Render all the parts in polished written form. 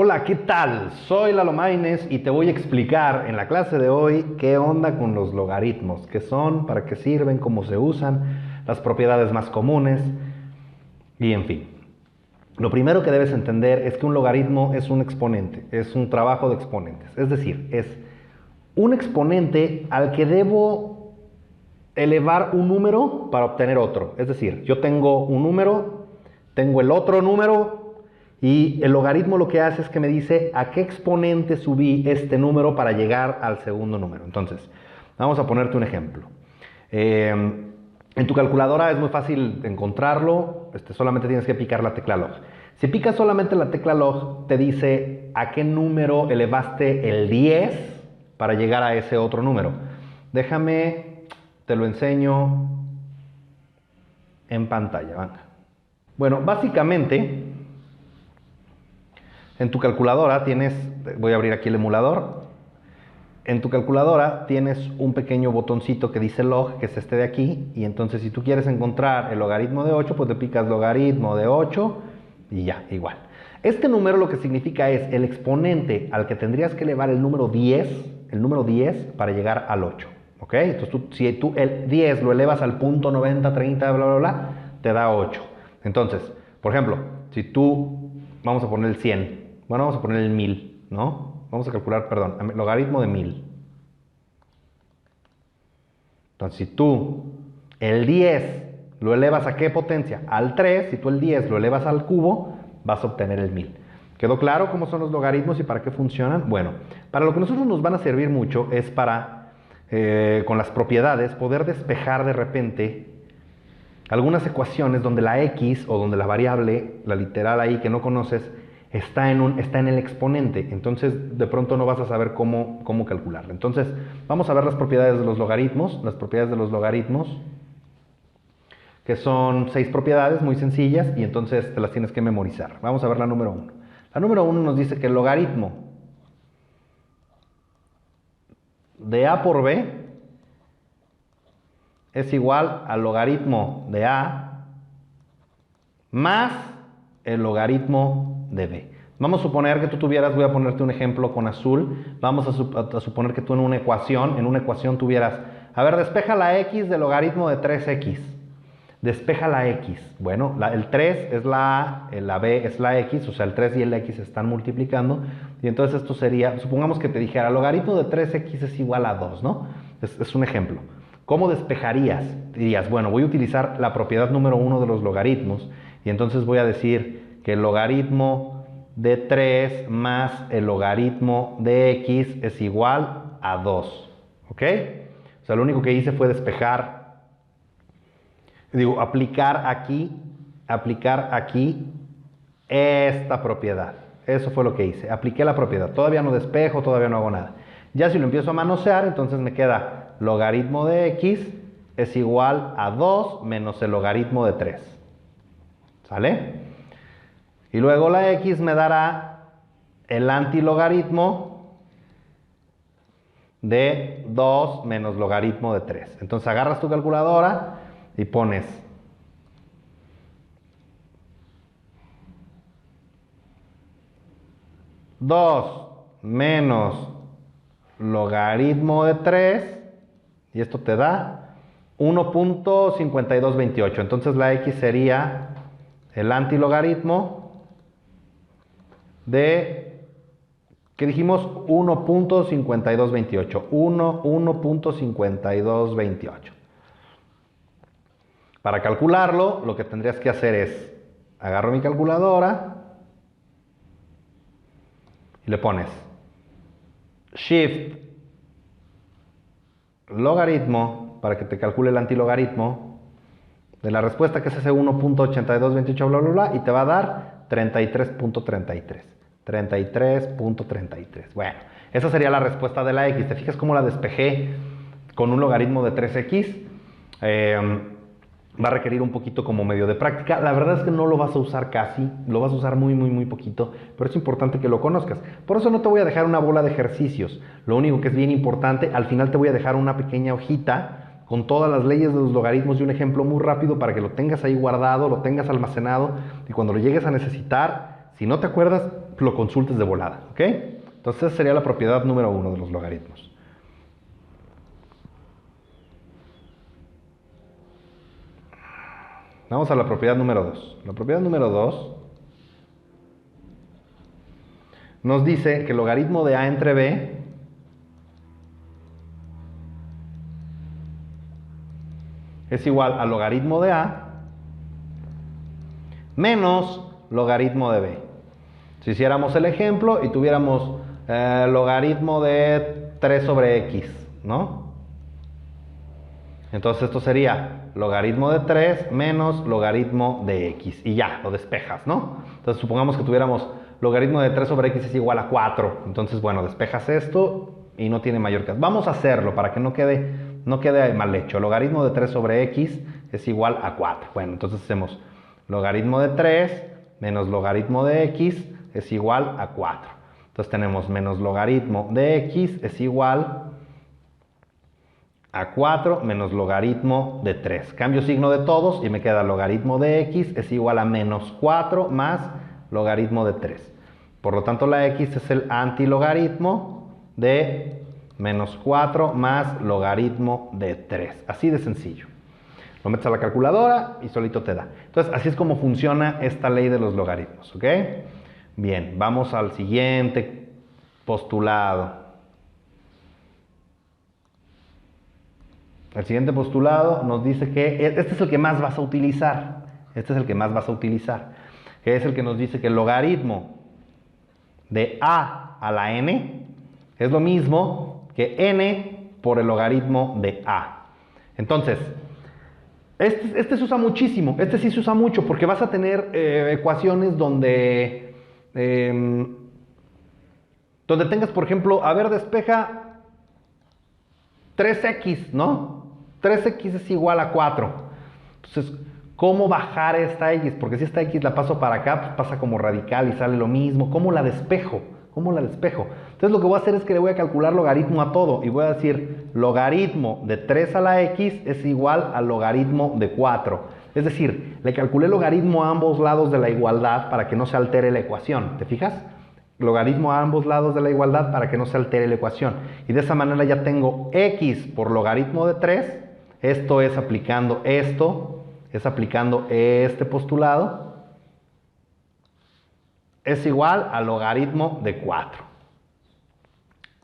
Hola, ¿qué tal? Soy Lalo Maynez y te voy a explicar en la clase de hoy qué onda con los logaritmos, qué son, para qué sirven, cómo se usan, las propiedades más comunes y en fin. Lo primero que debes entender es que un logaritmo es un exponente, es un trabajo de exponentes, es decir, es un exponente al que debo elevar un número para obtener otro. Es decir, yo tengo un número, tengo el otro número y el logaritmo lo que hace es que me dice a qué exponente subí este número para llegar al segundo número. Entonces, vamos a ponerte un ejemplo. En tu calculadora es muy fácil encontrarlo, solamente tienes que picar la tecla log. Si picas solamente la tecla log, te dice a qué número elevaste el 10 para llegar a ese otro número. Déjame, te lo enseño en pantalla. Venga. Bueno, básicamente, en tu calculadora tienes, voy a abrir aquí el emulador. En tu calculadora tienes un pequeño botoncito que dice log, que es este de aquí, y entonces si tú quieres encontrar el logaritmo de 8, pues le picas logaritmo de 8 y ya, igual. Este número lo que significa es el exponente al que tendrías que elevar el número 10 para llegar al 8, ¿ok? Entonces si tú el 10 lo elevas al punto 90, 30, bla, bla, bla, te da 8. Entonces, por ejemplo, si tú, vamos a poner el 100, bueno, vamos a poner el 1000, ¿no? Vamos a calcular, perdón, logaritmo de 1000. Entonces, si tú el 10 lo elevas a qué potencia? Al 3, si tú el 10 lo elevas al cubo, vas a obtener el 1000. ¿Quedó claro cómo son los logaritmos y para qué funcionan? Bueno, para lo que nosotros nos van a servir mucho es para, con las propiedades, poder despejar de repente algunas ecuaciones donde la x o donde la variable, la literal ahí que no conoces, está en el exponente. Entonces, de pronto no vas a saber cómo calcularla. Entonces, vamos a ver las propiedades de los logaritmos. Las propiedades de los logaritmos, que son 6 propiedades muy sencillas y entonces te las tienes que memorizar. Vamos a ver la número 1. La número 1 nos dice que el logaritmo de a por b es igual al logaritmo de a más el logaritmo de b. Vamos a suponer que tú tuvieras, voy a ponerte un ejemplo con azul, vamos a suponer que tú en una ecuación tuvieras, a ver, despeja la x del logaritmo de 3x. Despeja la x. Bueno, el 3 es la a, la b es la x, o sea, el 3 y el x se están multiplicando, y entonces esto sería, supongamos que te dijera, logaritmo de 3x es igual a 2, ¿no? Es un ejemplo. ¿Cómo despejarías? Dirías, bueno, voy a utilizar la propiedad número 1 de los logaritmos, y entonces voy a decir que el logaritmo de 3 más el logaritmo de x es igual a 2, ¿ok? O sea, lo único que hice fue despejar, aplicar aquí esta propiedad. Eso fue lo que hice, apliqué la propiedad. Todavía no despejo, todavía no hago nada. Ya si lo empiezo a manosear, entonces me queda logaritmo de x es igual a 2 menos el logaritmo de 3. ¿Sale? Y luego la x me dará el antilogaritmo de 2 menos logaritmo de 3. Entonces agarras tu calculadora y pones dos menos logaritmo de 3 y esto te da 1.5228. Entonces la x sería el antilogaritmo de, ¿qué dijimos? 1.5228. 1.5228. Para calcularlo, lo que tendrías que hacer es, agarro mi calculadora y le pones Shift logaritmo para que te calcule el antilogaritmo de la respuesta, que es ese 1.8228, bla, bla, bla, y te va a dar 33.33. 33.33. Bueno, esa sería la respuesta de la x. ¿Te fijas cómo la despejé con un logaritmo de 3x? Va a requerir un poquito como medio de práctica. La verdad es que no lo vas a usar casi, lo vas a usar muy, muy, muy poquito, pero es importante que lo conozcas. Por eso no te voy a dejar una bola de ejercicios. Lo único que es bien importante, al final te voy a dejar una pequeña hojita con todas las leyes de los logaritmos y un ejemplo muy rápido para que lo tengas ahí guardado, lo tengas almacenado y cuando lo llegues a necesitar, si no te acuerdas, lo consultes de volada, ¿ok? Entonces esa sería la propiedad número 1 de los logaritmos. Vamos a la propiedad número 2. La propiedad número 2 nos dice que el logaritmo de a entre b es igual al logaritmo de a menos logaritmo de b. Si hiciéramos el ejemplo y tuviéramos logaritmo de 3 sobre x, ¿no? Entonces esto sería logaritmo de 3 menos logaritmo de x. Y ya, lo despejas, ¿no? Entonces supongamos que tuviéramos logaritmo de 3 sobre x es igual a 4. Entonces, bueno, despejas esto y no tiene mayor caso. Vamos a hacerlo para que no quede mal hecho. Logaritmo de 3 sobre x es igual a 4. Bueno, entonces hacemos logaritmo de 3 menos logaritmo de x es igual a 4. Entonces tenemos menos logaritmo de x es igual a 4 menos logaritmo de 3. Cambio signo de todos y me queda logaritmo de x es igual a menos 4 más logaritmo de 3. Por lo tanto, la x es el antilogaritmo de menos 4 más logaritmo de 3. Así de sencillo. Lo metes a la calculadora y solito te da. Entonces, así es como funciona esta ley de los logaritmos, ¿ok? Bien, vamos al siguiente postulado. El siguiente postulado nos dice que este es el que más vas a utilizar. Este es el que más vas a utilizar. Que es el que nos dice que el logaritmo de a la n es lo mismo que n por el logaritmo de a. Entonces, este se usa muchísimo. Este sí se usa mucho porque vas a tener ecuaciones donde tengas, por ejemplo, a ver, despeja 3x, ¿no? 3x es igual a 4. Entonces, ¿cómo bajar esta x? Porque si esta x la paso para acá, pues pasa como radical y sale lo mismo. ¿Cómo la despejo? ¿Cómo la despejo? Entonces lo que voy a hacer es que le voy a calcular logaritmo a todo. Y voy a decir, logaritmo de 3 a la x es igual al logaritmo de 4. Es decir, le calculé logaritmo a ambos lados de la igualdad para que no se altere la ecuación. ¿Te fijas? Logaritmo a ambos lados de la igualdad para que no se altere la ecuación. Y de esa manera ya tengo x por logaritmo de 3. Esto es aplicando esto. Es aplicando este postulado. Es igual al logaritmo de 4.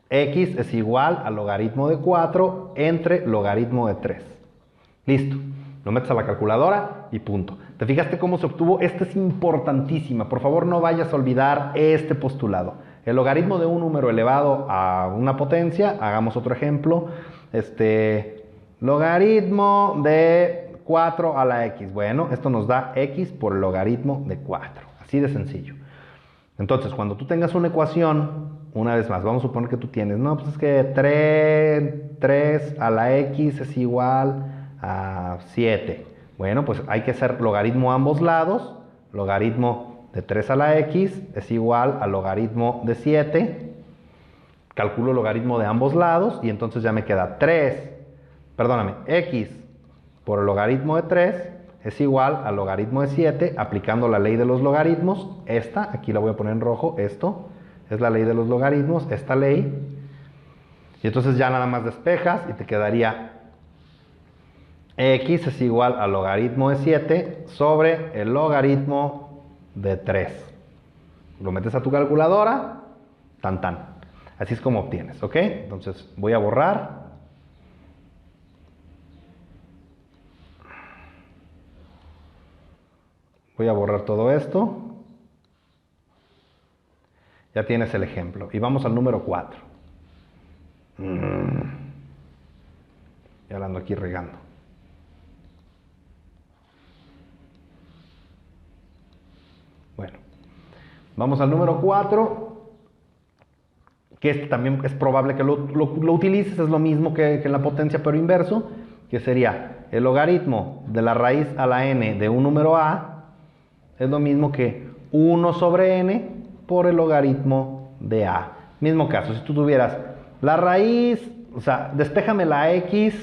X es igual al logaritmo de 4 entre logaritmo de 3. Listo. Lo metes a la calculadora y punto. ¿Te fijaste cómo se obtuvo? Esta es importantísima. Por favor, no vayas a olvidar este postulado. El logaritmo de un número elevado a una potencia. Hagamos otro ejemplo. Logaritmo de 4 a la x. Bueno, esto nos da x por el logaritmo de 4. Así de sencillo. Entonces, cuando tú tengas una ecuación, una vez más, vamos a suponer que tú tienes, no, pues es que 3 a la x es igual a 7. Bueno, pues hay que hacer logaritmo a ambos lados. Logaritmo de 3 a la x es igual al logaritmo de 7. Calculo el logaritmo de ambos lados y entonces ya me queda x por el logaritmo de 3 es igual al logaritmo de 7, aplicando la ley de los logaritmos. Esta, aquí la voy a poner en rojo, esto es la ley de los logaritmos, esta ley. Y entonces ya nada más despejas y te quedaría x es igual al logaritmo de 7 sobre el logaritmo de 3. Lo metes a tu calculadora, tan tan. Así es como obtienes, ¿ok? Entonces voy a borrar. Voy a borrar todo esto. Ya tienes el ejemplo. Y vamos al número 4. Ya la ando aquí regando. Bueno, vamos al número 4. Que este también es probable que lo utilices. Es lo mismo que en la potencia, pero inverso. Que sería el logaritmo de la raíz a la n de un número a. Es lo mismo que 1 sobre n por el logaritmo de a. Mismo caso, si tú tuvieras la raíz, o sea, despéjame la x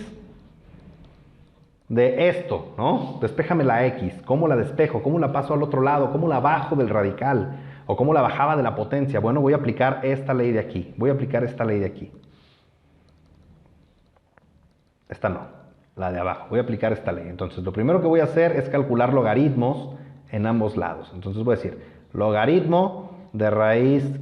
de esto, ¿no? Despéjame la x. ¿Cómo la despejo? ¿Cómo la paso al otro lado? ¿Cómo la bajo del radical? ¿O cómo la bajaba de la potencia? Bueno, voy a aplicar esta ley de aquí. Voy a aplicar esta ley de aquí. Esta no, la de abajo. Voy a aplicar esta ley. Entonces, lo primero que voy a hacer es calcular logaritmos en ambos lados. Entonces voy a decir, logaritmo de raíz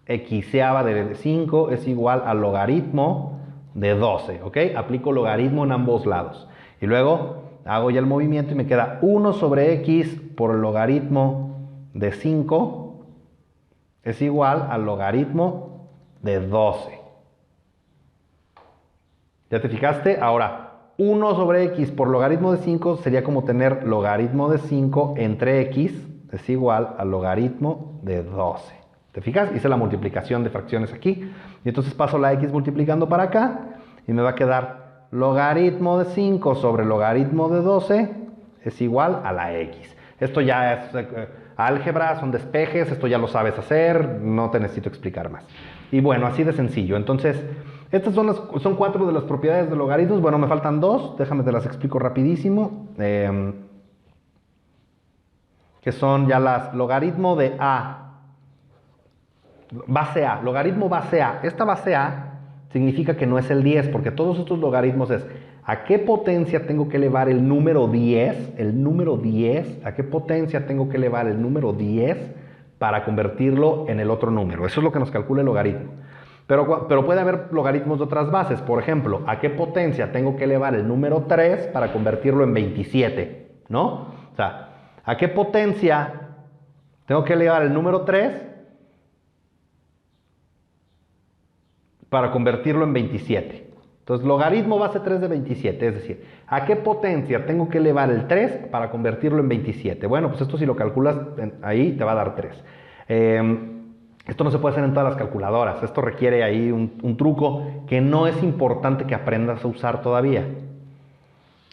xeava de 5 es igual al logaritmo de 12, ¿ok? Aplico logaritmo en ambos lados. Y luego hago ya el movimiento y me queda 1 sobre x por el logaritmo de 5 es igual al logaritmo de 12. ¿Ya te fijaste? Ahora, 1 sobre x por logaritmo de 5 sería como tener logaritmo de 5 entre x es igual al logaritmo de 12. ¿Te fijas? Hice la multiplicación de fracciones aquí. Y entonces paso la x multiplicando para acá y me va a quedar logaritmo de 5 sobre logaritmo de 12 es igual a la x. Esto ya es álgebra, son despejes, esto ya lo sabes hacer, no te necesito explicar más. Y bueno, así de sencillo. Entonces, estas son 4 de las propiedades de logaritmos. Bueno, me faltan 2, déjame te las explico rapidísimo. Que son ya las logaritmo de a, base a, logaritmo base a. Esta base a significa que no es el 10, porque todos estos logaritmos es ¿a qué potencia tengo que elevar el número 10? El número 10, ¿a qué potencia tengo que elevar el número 10 para convertirlo en el otro número? Eso es lo que nos calcula el logaritmo. Pero puede haber logaritmos de otras bases. Por ejemplo, ¿a qué potencia tengo que elevar el número 3 para convertirlo en 27? ¿No? O sea, ¿a qué potencia tengo que elevar el número 3 para convertirlo en 27? Entonces, logaritmo base 3 de 27, es decir, ¿a qué potencia tengo que elevar el 3 para convertirlo en 27? Bueno, pues esto si lo calculas ahí te va a dar 3. Esto no se puede hacer en todas las calculadoras, esto requiere ahí un truco que no es importante que aprendas a usar todavía.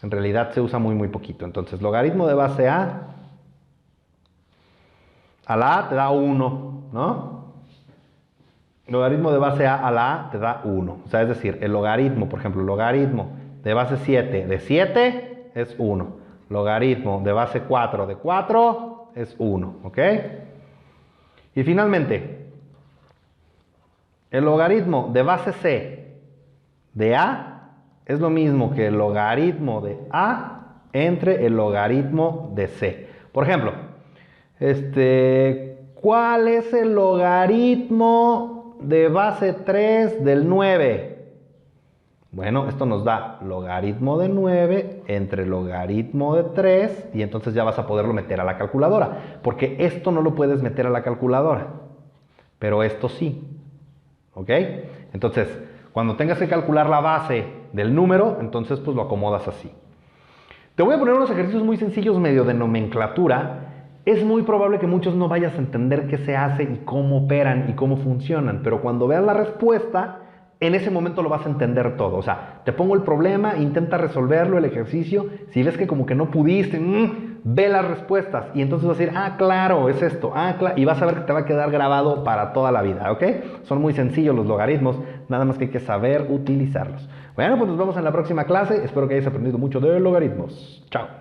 En realidad se usa muy muy poquito. Entonces, logaritmo de base a la a te da 1, ¿no? Logaritmo de base a la a te da 1. O sea, es decir, el logaritmo, por ejemplo, logaritmo de base 7 de 7 es 1. Logaritmo de base 4 de 4 es 1, ¿ok? Y finalmente, el logaritmo de base c de a es lo mismo que el logaritmo de a entre el logaritmo de c. Por ejemplo, ¿cuál es el logaritmo de base 3 del 9? Bueno, esto nos da logaritmo de 9 entre logaritmo de 3 y entonces ya vas a poderlo meter a la calculadora, porque esto no lo puedes meter a la calculadora, pero esto sí, ¿ok? Entonces, cuando tengas que calcular la base del número, entonces pues lo acomodas así. Te voy a poner unos ejercicios muy sencillos medio de nomenclatura. Es muy probable que muchos no vayas a entender qué se hace y cómo operan y cómo funcionan, pero cuando veas la respuesta, en ese momento lo vas a entender todo. O sea, te pongo el problema, intenta resolverlo, el ejercicio. Si ves que como que no pudiste, ve las respuestas y entonces vas a decir, ah, claro, es esto, ah, claro, y vas a ver que te va a quedar grabado para toda la vida, ¿ok? Son muy sencillos los logaritmos, nada más que hay que saber utilizarlos. Bueno, pues nos vemos en la próxima clase. Espero que hayas aprendido mucho de logaritmos. Chao.